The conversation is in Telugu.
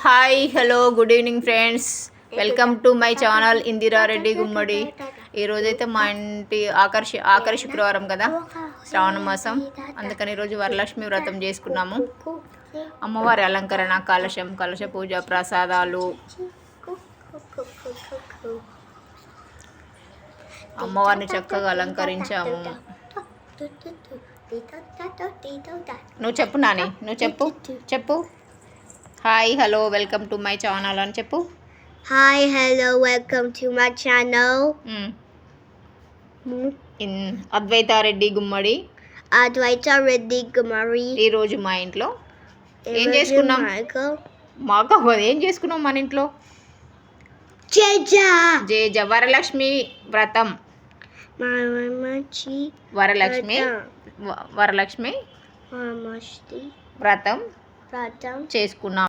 Hi hello good evening friends, welcome to my channel Indira Reddy గుమ్మడి. ఈరోజైతే మా ఇంటి ఆఖరి శుక్రవారం కదా, శ్రావణ మాసం. అందుకని ఈరోజు వరలక్ష్మి వ్రతం చేసుకున్నాము. అమ్మవారి అలంకరణ, కలశ పూజ, ప్రసాదాలు. అమ్మవారిని చక్కగా అలంకరించాము. నువ్వు చెప్పు నాని, నువ్వు చెప్పు. Hi hello welcome to my channel అని చెప్పు. Hi hello welcome to my channel. అద్వైతారెడ్డి గుమ్మడి. ఈరోజు మా ఇంట్లో ఏం చేసుకున్నాం? ఏం చేసుకున్నాం మన ఇంట్లో? జేజ వరలక్ష్మి వ్రతం. వరలక్ష్మి వ్రతం చేసుకున్నాం.